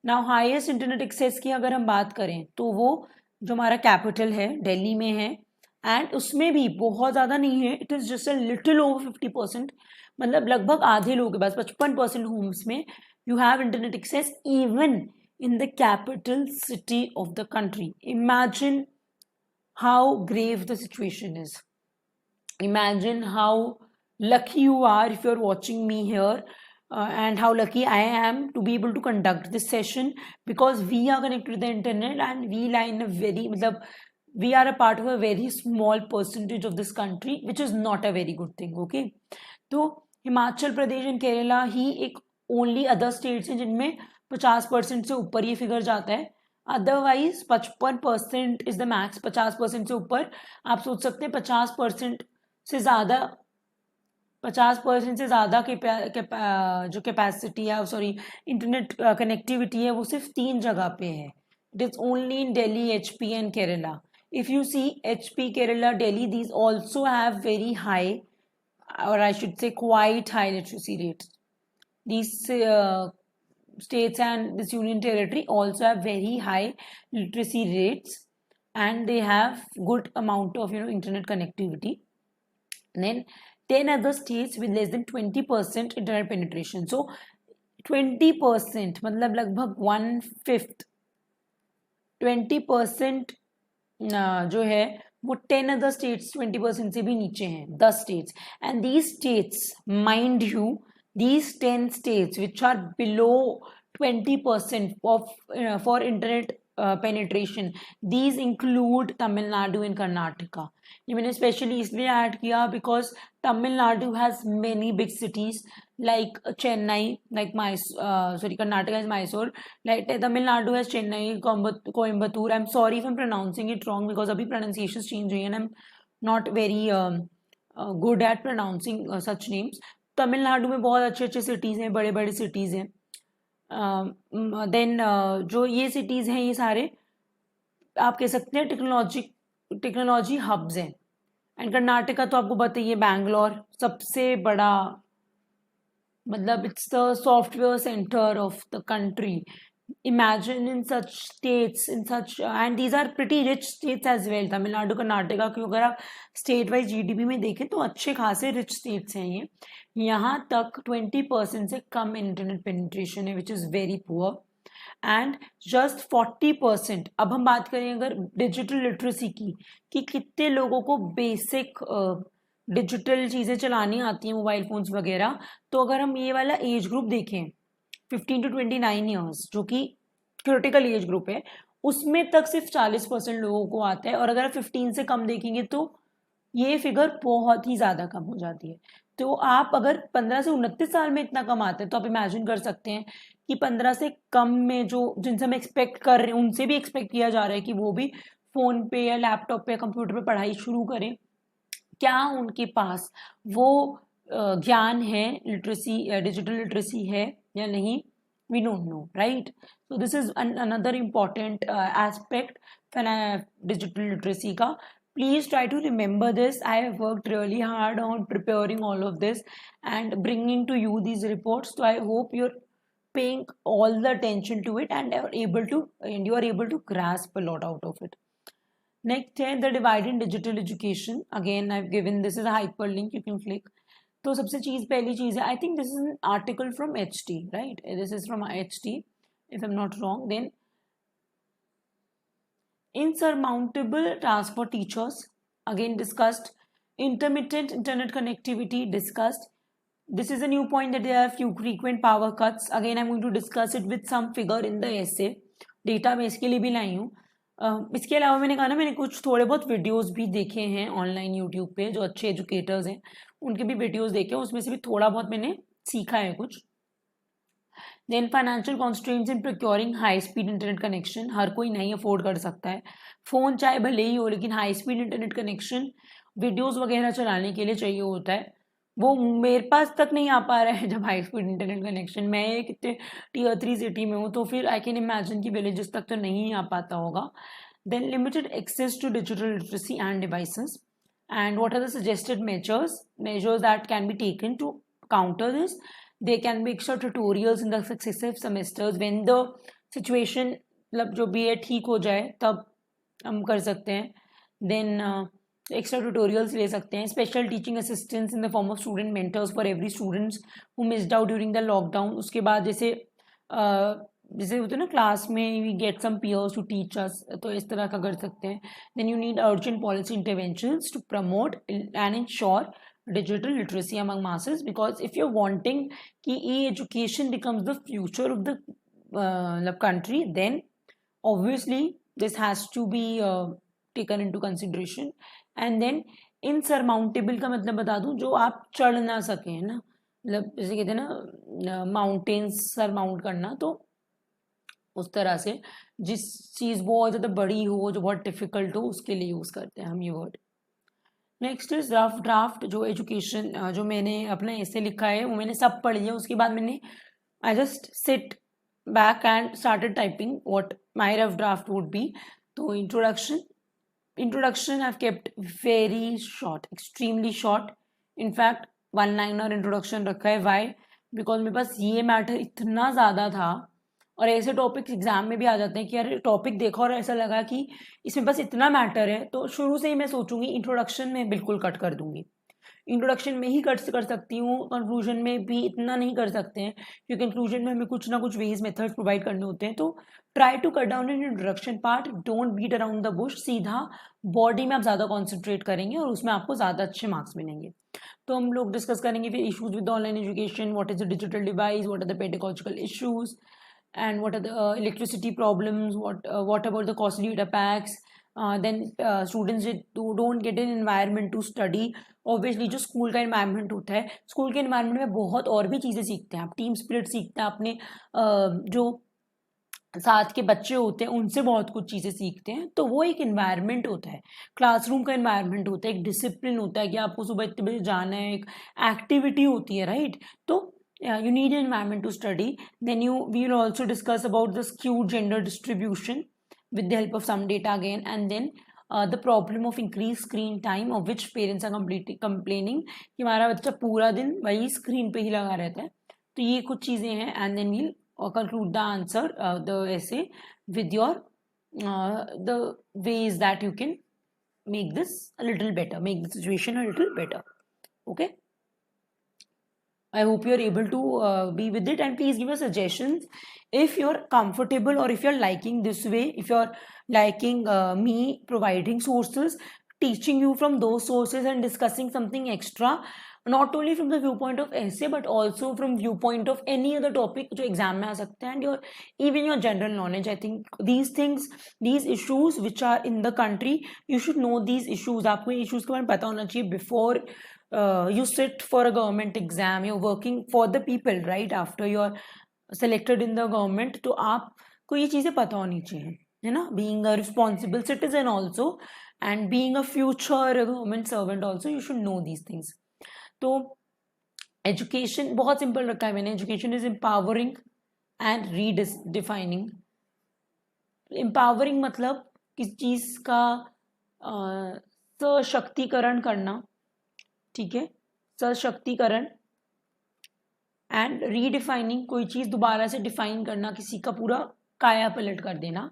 now highest internet access की अगर हम बात करें तो वो जो हमारा कैपिटल है दिल्ली में है, एंड उसमें भी बहुत ज़्यादा नहीं है, it is just a little over 50%. मतलब लगभग आधे लोगों के पास 55% होम्स में you have internet access even in the capital city of the country. Imagine how grave the situation is. Imagine how lucky you are if you're watching me here, and how lucky I am to be able to conduct this session, because we are connected to the internet and we lie in a very we are a part of a very small percentage of this country, which is not a very good thing. Okay, तो Himachal Pradesh and Kerala ही एक only other states हैं जिनमें 50% से ऊपर ये figure जाता है। Otherwise 55% is the max. 50% से ऊपर आप सोच सकते हैं 50% से ज़्यादा 50% से ज़्यादा जो कैपेसिटी है, सॉरी, इंटरनेट कनेक्टिविटी है, वो सिर्फ 3 जगह पे है। It is only in Delhi, HP and Kerala. If you see HP, Kerala, Delhi, these also have very high, or I should say quite high literacy rates. These states and this union territory also have very high literacy rates, and they have good amount of internet connectivity. And then 10 other states with less than 20% internet penetration. So 20% मतलब लगभग 1/5 20% जो है वो 10 other states 20% से भी नीचे हैं, 10 states. And these states, mind you, these 10 states which are below 20% for internet penetration, these include Tamil Nadu and Karnataka. ये मैंने स्पेशली इसलिए ऐड किया because Tamil Nadu has many big cities like Chennai, like Karnataka is Mysore, like Tamil Nadu has Chennai, Coimbatore. I'm sorry if I'm pronouncing it wrong because अभी pronunciations change हुई and I'm not very good at pronouncing such names. Tamil Nadu में बहुत अच्छे अच्छे cities हैं, बड़े बड़े cities हैं। Then जो ये cities हैं ये सारे आप कह सकते हैं टेक्नोलॉजी हब्स हैं। एंड कर्नाटका तो आपको बताइए, बैंगलोर सबसे बड़ा, मतलब it's the software center of the country. Imagine in such states, and these are pretty rich states as well, Tamil Nadu, Karnataka, क्योंकि अगर आप स्टेट वाइज GDP में देखें तो अच्छे खासे रिच स्टेट्स हैं ये। यहाँ तक 20% से कम इंटरनेट पेनिट्रेशन है, which is very poor. And just 40%, अब हम बात करें अगर डिजिटल लिटरेसी की, कि कितने लोगों को बेसिक डिजिटल चीज़ें चलानी आती हैं, मोबाइल फ़ोन्स वगैरह, तो अगर हम ये वाला एज ग्रुप देखें 15 to 29 ईयर्स, जो कि क्रिटिकल एज ग्रुप है, उसमें तक सिर्फ 40% लोगों को आता है। और अगर आप 15 से कम देखेंगे तो ये फिगर बहुत ही ज़्यादा कम हो जाती है। तो आप अगर 15 से 29 साल में इतना कम आता है तो आप इमेजिन कर सकते हैं कि 15 से कम में जो जिनसे हम एक्सपेक्ट कर रहे हैं, उनसे भी एक्सपेक्ट किया जा रहा है कि वो भी फ़ोन पे या लैपटॉप पे या कंप्यूटर पे पढ़ाई शुरू करें, क्या उनके पास वो ज्ञान है, लिटरेसी, डिजिटल लिटरेसी है या नहीं, we don't know, right? So this is another important aspect digital literacy का. Please try to remember this. I have worked really hard on preparing all of this and bringing to you these reports. So I hope you're paying all the attention to it and you are able to grasp a lot out of it. Next है the divided digital education. Again, I've given this is a hyperlink. You can click. तो सबसे पहली चीज़ है, I think this is an article from HT, right? This is from HT, if I'm not wrong. Then insurmountable task for teachers, again discussed. Intermittent internet connectivity, discussed. This is a new point that there are few frequent power cuts. Again, I'm going to discuss it with some figure in the essay. Data मैं इसके लिए भी लाई हूँ. इसके अलावा मैंने कहा ना, मैंने कुछ थोड़े बहुत वीडियोस भी देखे हैं ऑनलाइन यूट्यूब पे, जो अच्छे एजुकेटर्स हैं उनके भी वीडियोस देखे, उसमें से भी थोड़ा बहुत मैंने सीखा है कुछ. Then financial constraints in procuring high speed internet connection. हर कोई नहीं अफोर्ड कर सकता है, फ़ोन चाहे भले ही हो, लेकिन high speed internet connection videos वगैरह चलाने के लिए चाहिए होता है. वो मेरे पास तक नहीं आ पा रहा है जब हाई स्पीड इंटरनेट कनेक्शन. मैं एक Tier 3 सिटी में हूँ, तो फिर आई कैन इमेजिन कि विलेजेस तक तो नहीं आ पाता होगा. Then limited access to digital literacy and devices. And what are the suggested measures that can be taken to counter this. There can be extra tutorials in the successive semesters when the situation, मतलब जो भी है ठीक हो जाए तब हम कर सकते हैं. देन एक्स्ट्रा ट्यूटोरियल्स ले सकते हैं. Special teaching assistants in the form of student mentors for every students who missed out during the lockdown. उसके बाद जैसे होते हैं ना क्लास में, we get some peers to teach us, तो इस तरह का कर सकते हैं. Then you need urgent policy interventions to promote and ensure digital literacy among masses, because if you're wanting कि e-education becomes the future of the country, then obviously this has to be taken into consideration. And then insurmountable का मतलब बता दूं, जो आप चढ़ ना सकें ना, मतलब जैसे कहते हैं ना माउंटेन्स सरमाउंट करना, तो उस तरह से जिस चीज़ बहुत ज़्यादा बड़ी हो, जो बहुत डिफिकल्ट हो, उसके लिए यूज़ करते हैं हम ये word. Next is rough draft. जो एजुकेशन जो मैंने अपना ऐसे लिखा है वो मैंने सब पढ़ लिया, उसके बाद मैंने I just sit back and started typing what my rough draft would be. तो introduction I've kept very short, extremely short. In fact, one liner introduction रखा है। वाई? बिकॉज मेरे पास ये मैटर इतना ज़्यादा था, और ऐसे टॉपिक्स एग्जाम में भी आ जाते हैं कि यार टॉपिक देखा और ऐसा लगा कि इसमें बस इतना मैटर है, तो शुरू से ही मैं सोचूंगी इंट्रोडक्शन में बिल्कुल कट कर दूंगी। इंट्रोडक्शन में ही कट कर सकती हूँ, कंक्लूजन में भी इतना नहीं कर सकते हैं, क्योंकि कंक्लूजन में हमें कुछ ना कुछ वेज मेथड्स प्रोवाइड करने होते हैं। तो try to cut down in introduction part, don't beat around the bush, सीधा बॉडी में आप ज़्यादा कॉन्सेंट्रेट करेंगे और उसमें आपको ज़्यादा अच्छे मार्क्स मिलेंगे। तो हम लोग डिस्कस करेंगे फिर issues with online education, what is the digital device, what are the pedagogical issues, and what are the electricity problems, what about the costly data packs. Then students who don't get an environment to study, obviously जो school का environment होता है, school के environment में बहुत और भी चीज़ें सीखते हैं आप, टीम स्पिरिट सीखते हैं, अपने जो साथ के बच्चे होते हैं उनसे बहुत कुछ चीज़ें सीखते हैं। तो वो एक इन्वायरमेंट होता है, क्लासरूम का इन्वायरमेंट होता है, एक डिसिप्लिन होता है कि आपको सुबह इतने बजे जाना है, एक एक्टिविटी होती है, राइट? तो you need an environment to study. Then we will also discuss about the skewed gender distribution with the help of some data again, and then the problem of increased screen time, of which parents are completely complaining कि हमारा बच्चा पूरा दिन वही screen पे ही लगा रहता है। तो ये कुछ चीज़ें हैं, and then we'll conclude the answer, the essay with your the ways that you can make this a little better, make the situation a little better. Okay, I hope you're able to be with it, and please give us suggestions if you're comfortable or if you're liking this way, if you're liking me providing sources, teaching you from those sources and discussing something extra, not only from the viewpoint of essay but also from viewpoint of any other topic जो exam में आ सकते हैं, and your even your general knowledge. I think these things, these issues which are in the country, you should know these issues. आपको ये issues के बारे में पता होना चाहिए before you sit for a government exam. You're working for the people, right? After you're selected in the government, तो आपको ये चीज़ें पता होनी चाहिए, है ना? Being a responsible citizen also and being a future government servant also, you should know these things. तो एजुकेशन बहुत सिंपल रखा है मैंने, education is empowering and redefining. Empowering मतलब किस चीज़ का सशक्तिकरण करना, ठीक है, सशक्तिकरण। एंड रीडिफाइनिंग, कोई चीज़ दोबारा से डिफाइन करना, किसी का पूरा काया पलट कर देना।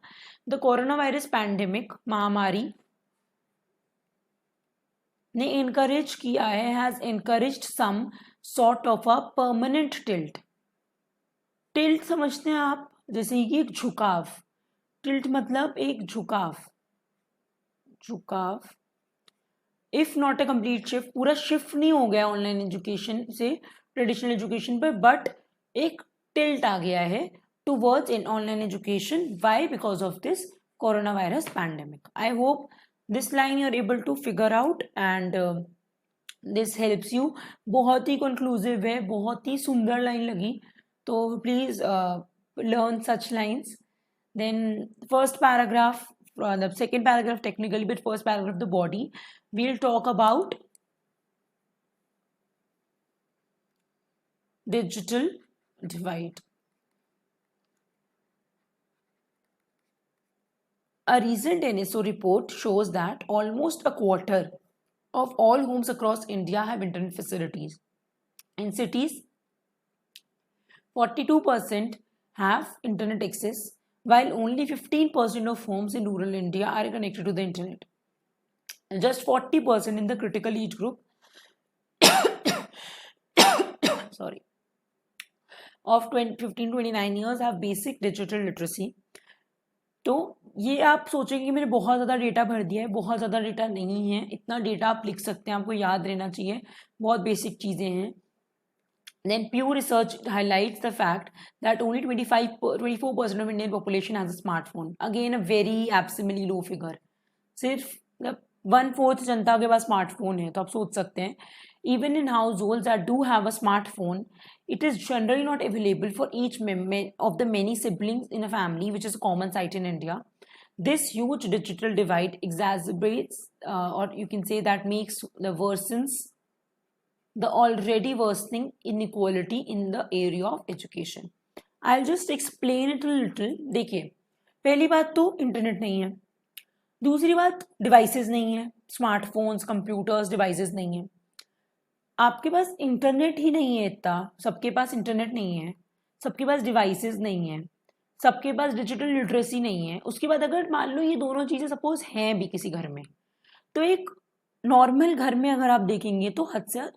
द कोरोना वायरस पैंडेमिक, महामारी ने इनकरेज किया है, has encouraged some sort of a permanent tilt. Tilt समझते हैं आप, जैसे कि एक झुकाव। टिल्ट मतलब एक झुकाव, झुकाव। If not a complete shift, पूरा शिफ्ट नहीं हो गया ऑनलाइन एजुकेशन से ट्रेडिशनल एजुकेशन पर, बट एक टिल्ट आ गया है towards in online education. Why? Because of this corona virus pandemic. I hope this line you are able to figure out and this helps you. बहुत ही conclusive है, बहुत ही सुंदर लाइन लगी, तो please learn such lines. Then first paragraph, the second paragraph technically, but first paragraph the body, we'll talk about digital divide. A recent NSO report shows that almost a quarter of all homes across India have internet facilities. In cities, 42% have internet access, while only 15% of homes in rural India are connected to the internet. Just 40% in the critical age group sorry, of 15-29 years have basic digital literacy. तो ये आप सोचेंगे मैंने बहुत ज़्यादा data भर दिया है, बहुत ज़्यादा डेटा नहीं है, इतना डेटा आप लिख सकते हैं, आपको याद रहना चाहिए, बहुत बेसिक चीज़ें हैं। Then Pew Research highlights the fact that only 24% of Indian population has a smartphone. Again, a very abysmally low figure. सिर्फ 1/4 जनता के पास स्मार्टफोन है, तो आप सोच सकते हैं Even in households that do have a smartphone, it is generally not available for each member of the many siblings in a family, which is a common sight in India. This huge digital divide exacerbates, or you can say that makes the worsens the already worsening inequality in the area of education. I'll just explain it a little. देखिए, पहली बात तो internet नहीं है, दूसरी बात devices नहीं है, स्मार्टफोन्स, कंप्यूटर्स, डिवाइसेस नहीं है. आपके पास इंटरनेट ही नहीं है इतना, सबके पास इंटरनेट नहीं है, सबके पास डिवाइसेस नहीं है, सबके पास डिजिटल लिटरेसी नहीं है. उसके बाद अगर मान लो ये दोनों चीज़ें सपोज हैं भी किसी घर में, तो एक नॉर्मल घर में अगर आप देखेंगे तो हद से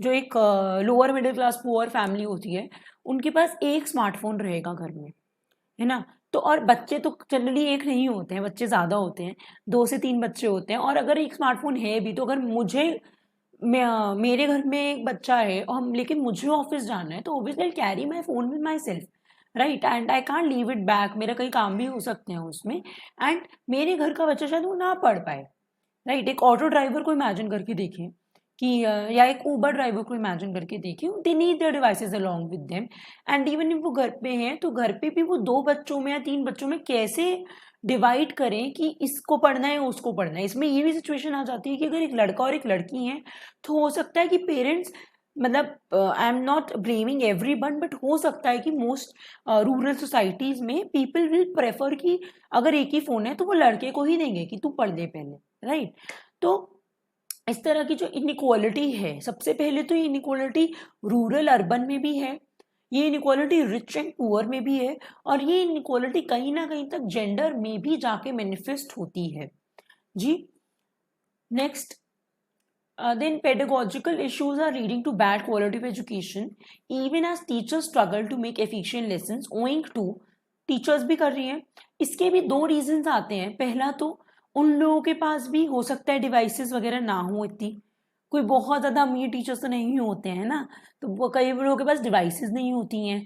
जो एक lower middle class poor family होती है, उनके पास एक स्मार्टफोन रहेगा घर में, है ना. तो और बच्चे तो जनरली एक नहीं होते हैं, बच्चे ज़्यादा होते हैं, 2 से 3 बच्चे होते हैं. और अगर एक स्मार्टफोन है भी, तो अगर मेरे घर में एक बच्चा है और लेकिन मुझे ऑफिस जाना है, तो obviously I carry my phone with my self, right, and I can't leave it back. मेरा कई काम भी हो सकते हैं उसमें, एंड मेरे घर का बच्चा शायद वो ना पढ़ पाए, राइट. एक ऑटो ड्राइवर को इमेजिन करके देखें कि या एक ऊबर ड्राइवर को इमेजिन करके देखें, they need their devices along with them. And even if वो घर पे हैं, तो घर पे भी वो 2 बच्चों में या 3 बच्चों में कैसे डिवाइड करें कि इसको पढ़ना है उसको पढ़ना है. इसमें ये भी सिचुएशन आ जाती है कि अगर एक लड़का और एक लड़की हैं, तो हो सकता है कि पेरेंट्स, मतलब I am not blaming every one, but हो सकता है कि मोस्ट रूरल सोसाइटीज़ में पीपल विल प्रेफर कि अगर एक ही फ़ोन है तो वो लड़के को ही देंगे कि तू पढ़ दे पहले, राइट. तो इस तरह की जो इनइक्वालिटी है, सबसे पहले तो ये इनइक्वालिटी रूरल अर्बन में भी है, ये इनइक्वालिटी रिच एंड पुअर में भी है, और ये इनइक्वालिटी कहीं ना कहीं तक जेंडर में भी जाके मैनिफेस्ट होती है जी. Next, then pedagogical issues are leading to bad quality of education even as teachers struggle to make efficient lessons owing to teachers भी कर रही हैं. इसके भी 2 रीजंस आते हैं. पहला तो उन लोगों के पास भी हो सकता है डिवाइसेस वगैरह ना हो इतनी, कोई बहुत ज़्यादा अमीर टीचर्स तो नहीं होते हैं ना, तो वो कई लोगों के पास डिवाइसेस नहीं होती हैं,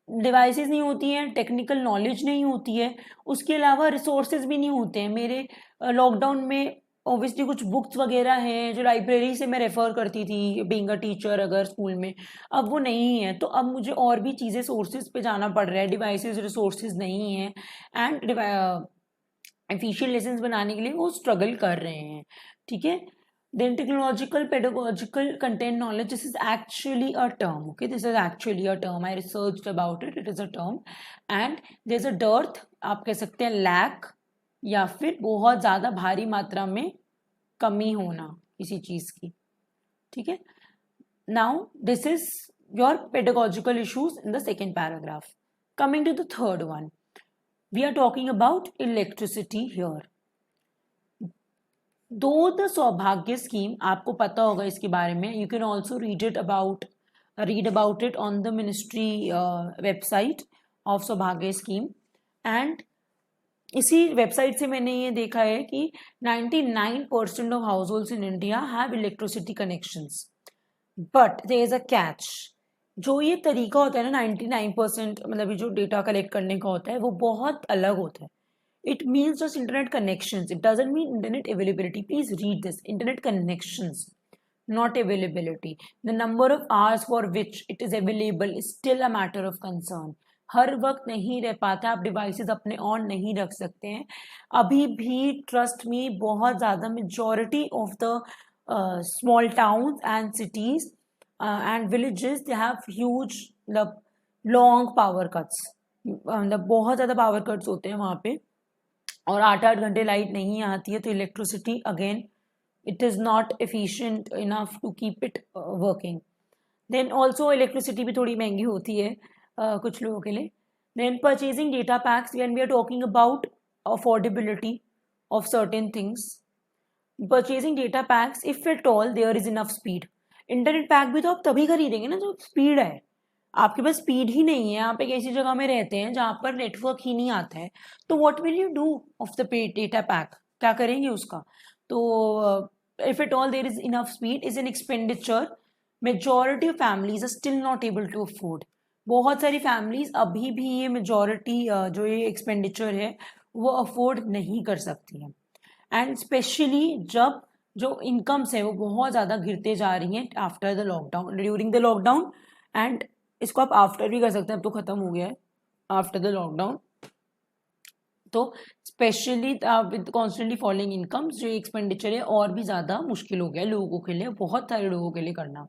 डिवाइसेस नहीं होती हैं, टेक्निकल नॉलेज नहीं होती है, उसके अलावा रिसोर्सेज भी नहीं होते हैं. मेरे लॉकडाउन में ऑब्वियसली कुछ बुक्स वगैरह हैं जो लाइब्रेरी से मैं रेफ़र करती थी बीइंग अ टीचर अगर स्कूल में, अब वो नहीं है, तो अब मुझे और भी चीज़ें सोर्सेज पे जाना पड़ रहा है, डिवाइसेस रिसोर्सेज नहीं हैं, एंड एफिशिएंट लेसन्स बनाने के लिए वो स्ट्रगल कर रहे हैं, ठीक है. Then technological pedagogical content knowledge, this is actually a term, okay, this is actually a term, I researched about it, it is a term, and there's a dearth, आप कह सकते हैं lack, या फिर बहुत ज़्यादा भारी मात्रा में कमी होना किसी चीज़ की, ठीक है. Now this is your pedagogical issues in the second paragraph. Coming to the third one, we are talking about electricity here. दो द सौभाग्य स्कीम, आपको पता होगा इसके बारे में, you can also read about it on the ministry website of Saubhagya scheme. And इसी वेबसाइट से मैंने ये देखा है कि 99% of households in India have electricity connections, but there is a catch. जो ये तरीका होता है ना 99%, मतलब ये जो डेटा कलेक्ट करने का होता है, वो बहुत अलग होता है. It means just internet connections. It doesn't mean internet availability. Please read this. Internet connections, not availability. The number of hours for which it is available is still a matter of concern. हर वक्त नहीं रह पाता, आप devices अपने on नहीं रख सकते हैं. अभी भी ट्रस्ट में बहुत ज़्यादा majority of the small towns and cities and villages they have huge long power cuts, मतलब बहुत ज़्यादा पावर कट्स होते हैं वहाँ पे, और 8-8 घंटे लाइट नहीं आती है. तो electricity again it is not efficient enough to keep it working. Then also electricity भी थोड़ी महंगी होती है कुछ लोगों के लिए. Then purchasing data packs, when we are talking about affordability of certain things, purchasing data packs if at all there is enough speed. Internet pack भी तो आप तभी खरीदेंगे ना जब स्पीड है. आपके पास स्पीड ही नहीं है, आप एक ऐसी जगह में रहते हैं जहाँ पर नेटवर्क ही नहीं आता है, तो what will you do of the data pack, क्या करेंगे उसका. तो if it all there is enough speed is an expenditure majority of families are still not able to afford. बहुत सारी फैमिलीज अभी भी ये मेजॉरिटी जो ये एक्सपेंडिचर है वो अफोर्ड नहीं कर सकती हैं. एंड स्पेशली जब जो इनकम्स है वो बहुत ज़्यादा गिरते जा रही हैं after the lockdown, during the lockdown, and इसको आप आफ्टर भी कर सकते हैं, अब तो ख़त्म हो गया है आफ्टर द लॉकडाउन। तो specially with constantly following incomes जो एक्सपेंडिचर है और भी ज़्यादा मुश्किल हो गया है लोगों के लिए, बहुत सारे लोगों के लिए करना।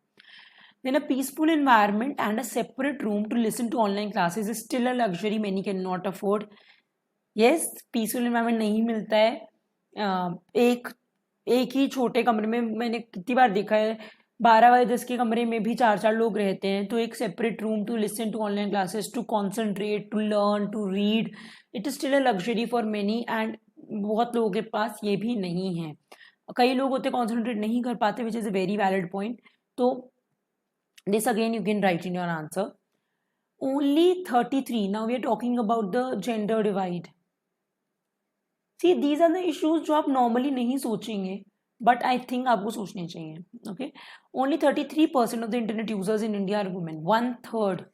Then a peaceful environment and a separate room to listen to online classes is still a luxury many cannot afford. Yes, peaceful environment नहीं मिलता है। एक एक ही छोटे कमरे में मैंने कितनी बार देखा है, 12 बाय 10 के कमरे में भी 4-4 लोग रहते हैं। तो एक separate room to listen to online classes, to concentrate, to learn, to read, it is still a luxury for many, and बहुत लोगों के पास ये भी नहीं है। कई लोग होते कॉन्सेंट्रेट नहीं कर पाते, विच is a very valid point. तो this again you can write in your answer. Only 33. Now we are talking about the gender divide. See, these are the issues जो आप normally नहीं सोचेंगे, but I think आपको सोचने चाहिए. Okay, only 33% of the internet users in India are women. 1/3.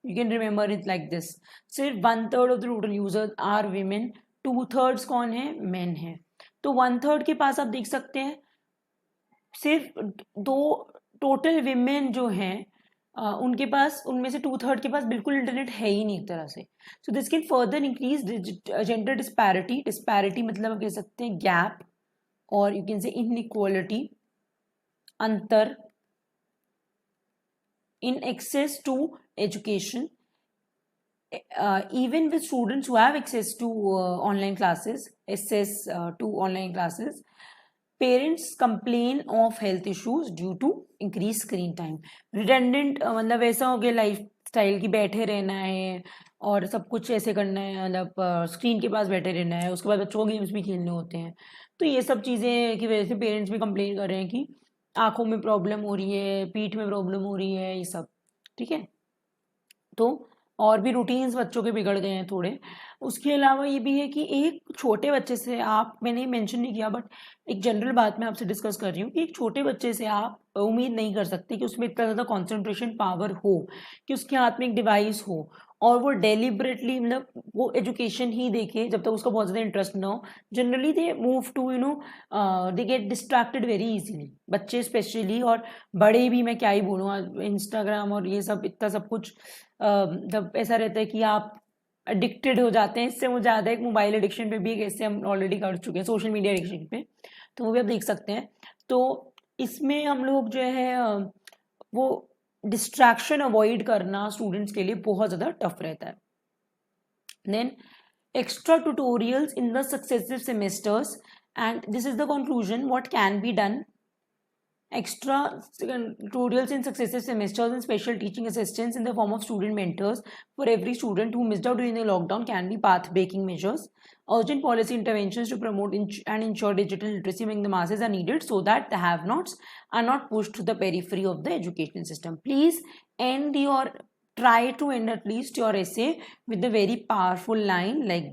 You can remember it like this. सिर्फ 1/3 of the total users are women. 2/3 कौन है? Men है. तो 1/3 के पास आप देख सकते हैं सिर्फ दो टोटल विमेन जो हैं उनके पास, उनमें से 2/3 के पास बिल्कुल इंटरनेट है ही नहीं एक तरह से। So this can further increase gender disparity. Disparity मतलब आप कह सकते हैं गैप, और यू कैन से इनइक्वालिटी, अंतर in access to education. Even with students who have access to online classes, access to online classes, parents complain of health issues due to increased screen time. Redundant मतलब ऐसा हो गया life style की बैठे रहना है और सब कुछ ऐसे करना है, मतलब स्क्रीन के पास बैठे रहना है, उसके बाद बच्चों को गेम्स भी खेलने होते हैं। तो ये सब चीज़ें की वजह से पेरेंट्स भी कंप्लेन कर रहे हैं कि आँखों में प्रॉब्लम हो रही है, पीठ में प्रॉब्लम हो रही है, ये सब। ठीक है, तो और भी रूटीन्स बच्चों के बिगड़ गए हैं थोड़े। उसके अलावा ये भी है कि एक छोटे बच्चे से आप, मैंने मेंशन नहीं किया बट एक जनरल बात मैं आपसे डिस्कस कर रही हूँ कि एक छोटे बच्चे से आप उम्मीद नहीं कर सकते कि उसमें इतना ज़्यादा कॉन्सेंट्रेशन पावर हो, कि उसके हाथ में एक डिवाइस हो और वो डेलिबरेटली मतलब वो एजुकेशन ही देखे जब तक उसका बहुत ज़्यादा इंटरेस्ट ना हो। Generally they move to they get distracted very easily, बच्चे स्पेशली, और बड़े भी, मैं क्या ही बोलूँ, इंस्टाग्राम और ये सब इतना सब कुछ जब ऐसा रहता है कि आप एडिक्टेड हो जाते हैं। इससे मुझे ज़्यादा एक मोबाइल एडिक्शन पे भी एक ऐसे हम ऑलरेडी कर चुके हैं, सोशल मीडिया एडिक्शन पे, तो वो भी आप देख सकते हैं। तो इसमें हम लोग जो है वो डिस्ट्रैक्शन अवॉइड करना स्टूडेंट्स के लिए बहुत ज़्यादा टफ रहता है। Then extra tutorials in the successive semesters, and this is the conclusion what can be done. Extra tutorials in successive semesters and special teaching assistants in the form of student mentors for every student who missed out during the lockdown can be path-breaking measures. Urgent policy interventions to promote and ensure digital literacy among the masses are needed so that the have-nots are not pushed to the periphery of the education system. Please try to end at least your essay with a very powerful line like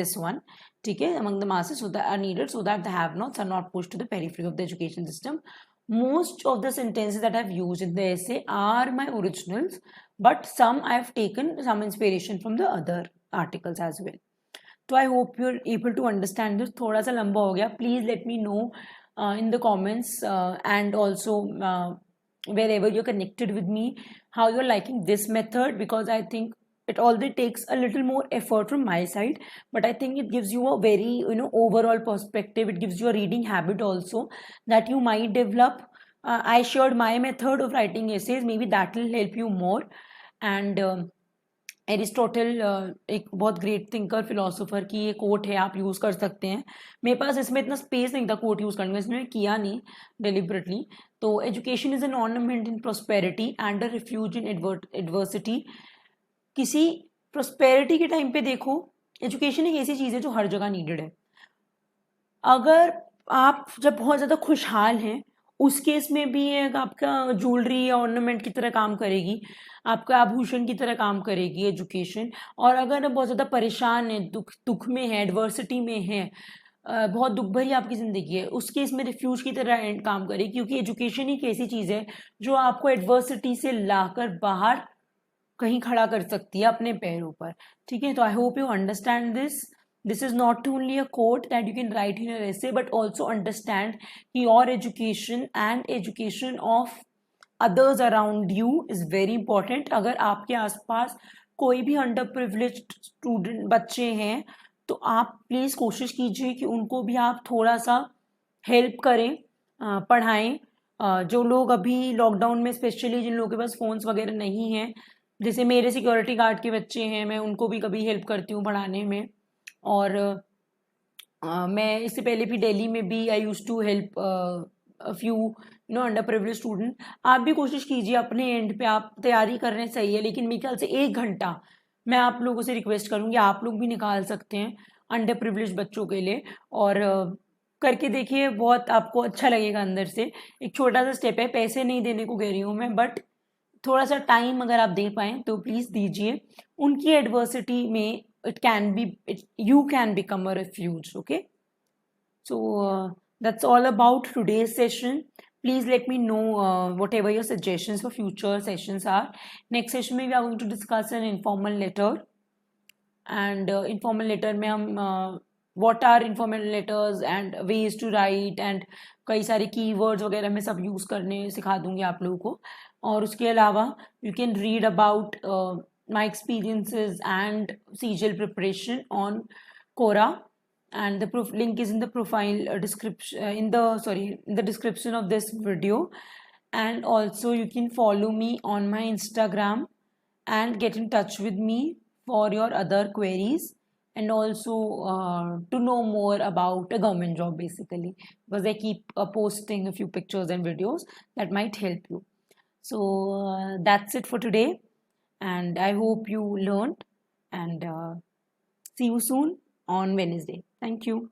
this one. ठीक है, among the masses so that are needed so that the have-nots are not pushed to the periphery of the education system. Most of the sentences that I've used in the essay are my originals, but some I've taken some inspiration from the other articles as well. So I hope you're able to understand this. थोड़ा सा लंबा हो गया, please let me know in the comments and also wherever you're connected with me how you're liking this method, because I think it already takes a little more effort from my side, but I think it gives you a very overall perspective. It gives you a reading habit also that you might develop. I shared my method of writing essays, maybe that will help you more. And Aristotle एक बहुत great thinker philosopher की ये coat है, आप use कर सकते हैं। मेरे पास इसमें इतना स्पेस नहीं था कोट यूज़ करने में, इसमें किया नहीं डिलिबरेटली। तो education is an ornament in prosperity and a refuge in adversity. किसी प्रोस्पेरिटी के टाइम पे देखो, एजुकेशन एक ऐसी चीज़ है जो हर जगह नीडेड है। अगर आप जब बहुत ज़्यादा खुशहाल हैं, उस केस में भी एक आपका ज्वेलरी या ऑर्नामेंट की तरह काम करेगी, आपका आभूषण की तरह काम करेगी एजुकेशन। और अगर आप बहुत ज़्यादा परेशान हैं, दुख में है, एडवर्सिटी में है, बहुत दुख भरी आपकी ज़िंदगी है, उस केस में रिफ्यूज की तरह काम करेगी, क्योंकि एजुकेशन एक ऐसी चीज़ है जो आपको एडवर्सिटी से लाकर बाहर कहीं खड़ा कर सकती है अपने पैरों पर। ठीक है, तो आई hope you understand this. This is not only a quote that you can write in your essay, but also understand your education and education of others around you is very important. अगर आपके आसपास कोई भी under privileged student बच्चे हैं तो आप please कोशिश कीजिए कि उनको भी आप थोड़ा सा हेल्प करें, पढ़ाएं। जो लोग अभी लॉकडाउन में, स्पेशली जिन लोगों के पास फ़ोन्स वगैरह नहीं हैं, जैसे मेरे सिक्योरिटी गार्ड के बच्चे हैं, मैं उनको भी कभी हेल्प करती हूँ पढ़ाने में। और मैं इससे पहले भी दिल्ली में भी I use to help a few under privilege student. आप भी कोशिश कीजिए अपने एंड पे, आप तैयारी कर रहे हैं सही है, लेकिन मेरे ख्याल से 1 घंटा मैं आप लोगों से रिक्वेस्ट करूँगी, आप लोग भी निकाल सकते हैं अंडर प्रिविलेज बच्चों के लिए। और करके देखिए, बहुत आपको अच्छा लगेगा अंदर से। एक छोटा सा स्टेप है, पैसे नहीं देने को कह रही हूँ मैं, बट थोड़ा सा टाइम अगर आप दे पाएँ तो प्लीज़ दीजिए। उनकी एडवर्सिटी में you can become a refuge. Okay, so that's all about today's session. Please let me know whatever your suggestions for future sessions are. Next session में we are going to discuss an informal letter, and informal letter में हम what are informal letters and ways to write and कई सारे keywords वगैरह मैं सब use करने सिखा दूँगी आप लोगों को। और उसके अलावा you can read about my experiences and CGL preparation on Quora, and the link is in the profile description, in the description of this video. And also you can follow me on my Instagram and get in touch with me for your other queries, and also to know more about a government job basically, because I keep posting a few pictures and videos that might help you. So that's it for today, and I hope you learned, and see you soon on Wednesday. Thank you.